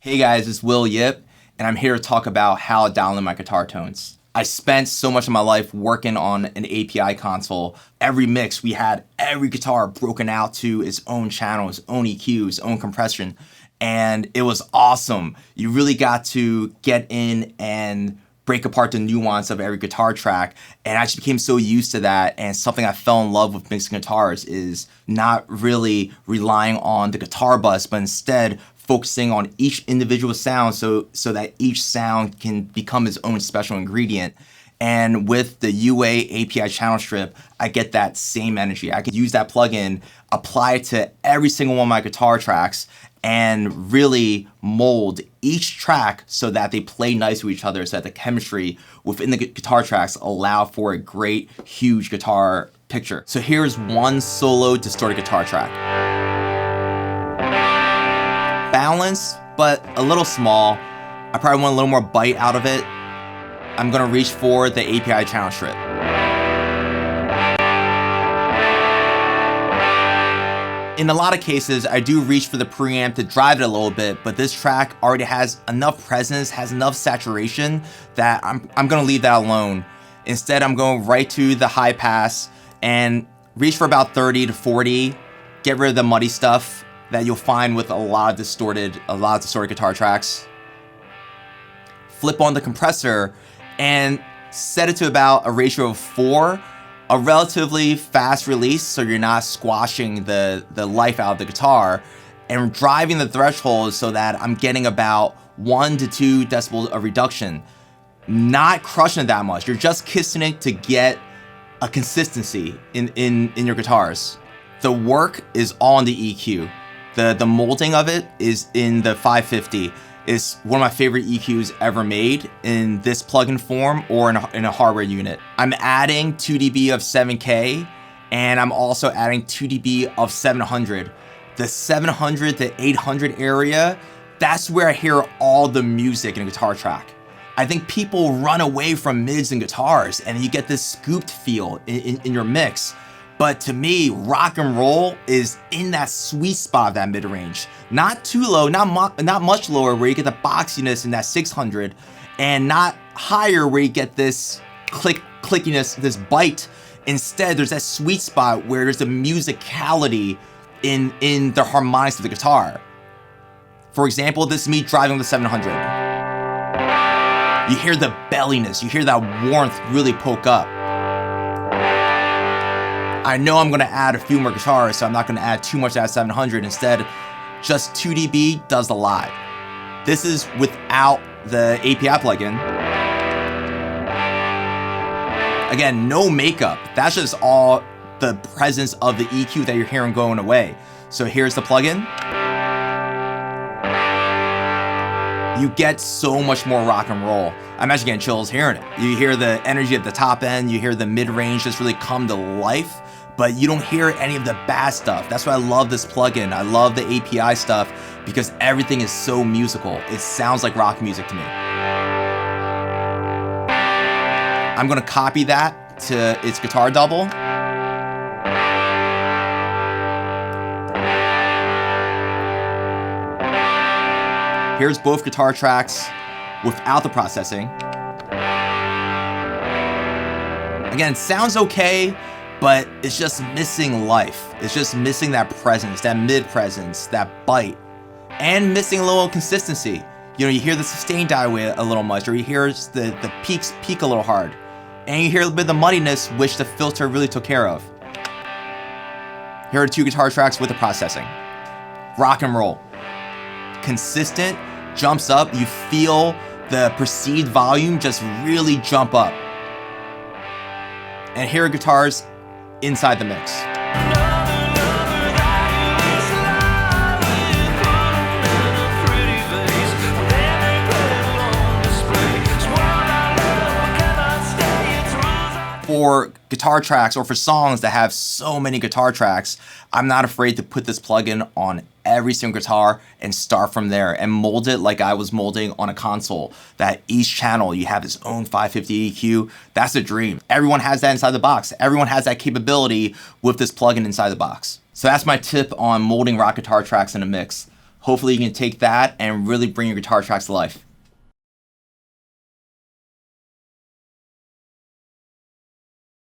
Hey guys, it's Will Yip, and I'm here to talk about how I download my guitar tones. I spent so much of my life working on an API console. Every mix, we had every guitar broken out to its own channel, its own EQ, its own compression, and it was awesome. You really got to get in and break apart the nuance of every guitar track, and I just became so used to that. And something I fell in love with mixing guitars is not really relying on the guitar bus, but instead focusing on each individual sound so that each sound can become its own special ingredient. And with the UA API channel strip, I get that same energy. I could use that plugin, apply it to every single one of my guitar tracks, and really mold each track so that they play nice with each other, so that the chemistry within the guitar tracks allow for a great, huge guitar picture. So here's one solo distorted guitar track. Balanced, but a little small. I probably want a little more bite out of it. I'm gonna reach for the API channel strip. In a lot of cases, I do reach for the preamp to drive it a little bit, but this track already has enough presence, has enough saturation that I'm gonna leave that alone. Instead, I'm going right to the high pass and reach for about 30 to 40, get rid of the muddy stuff that you'll find with a lot of distorted guitar tracks. Flip on the compressor and set it to about a ratio of 4, a relatively fast release so you're not squashing the life out of the guitar, and driving the threshold so that I'm getting about 1 to 2 decibels of reduction. Not crushing it that much, you're just kissing it to get a consistency in your guitars. The work is all in the EQ. The molding of it is in the 550. It's one of my favorite EQs ever made in this plugin form or in a hardware unit. I'm adding 2 dB of 7K, and I'm also adding 2 dB of 700. The 700 to 800 area, that's where I hear all the music in a guitar track. I think people run away from mids and guitars, and you get this scooped feel in your mix. But to me, rock and roll is in that sweet spot of that mid-range. Not too low, not much lower where you get the boxiness in that 600, and not higher where you get this clickiness, this bite. Instead, there's that sweet spot where there's the musicality in the harmonics of the guitar. For example, this is me driving the 700. You hear the belliness, you hear that warmth really poke up. I know I'm gonna add a few more guitars, so I'm not gonna add too much to that 700. Instead, just 2 dB does a lot. This is without the API plugin. Again, no makeup. That's just all the presence of the EQ that you're hearing going away. So here's the plugin. You get so much more rock and roll. I'm actually getting chills hearing it. You hear the energy at the top end, you hear the mid-range just really come to life, but you don't hear any of the bad stuff. That's why I love this plugin. I love the API stuff because everything is so musical. It sounds like rock music to me. I'm gonna copy that to its guitar double. Here's both guitar tracks without the processing. Again, sounds okay, but it's just missing life. It's just missing that presence, that mid presence, that bite, and missing a little consistency. You know, you hear the sustain die away a little much, or you hear the peaks peak a little hard, and you hear a bit of the muddiness, which the filter really took care of. Here are 2 guitar tracks with the processing. Rock and roll. Consistent, jumps up, you feel the perceived volume just really jump up. And here are guitars inside the mix. For guitar tracks or for songs that have so many guitar tracks, I'm not afraid to put this plugin on every single guitar and start from there and mold it like I was molding on a console, that each channel you have its own 550 EQ. That's a dream. Everyone has that inside the box. Everyone has that capability with this plugin inside the box. So that's my tip on molding rock guitar tracks in a mix. Hopefully you can take that and really bring your guitar tracks to life.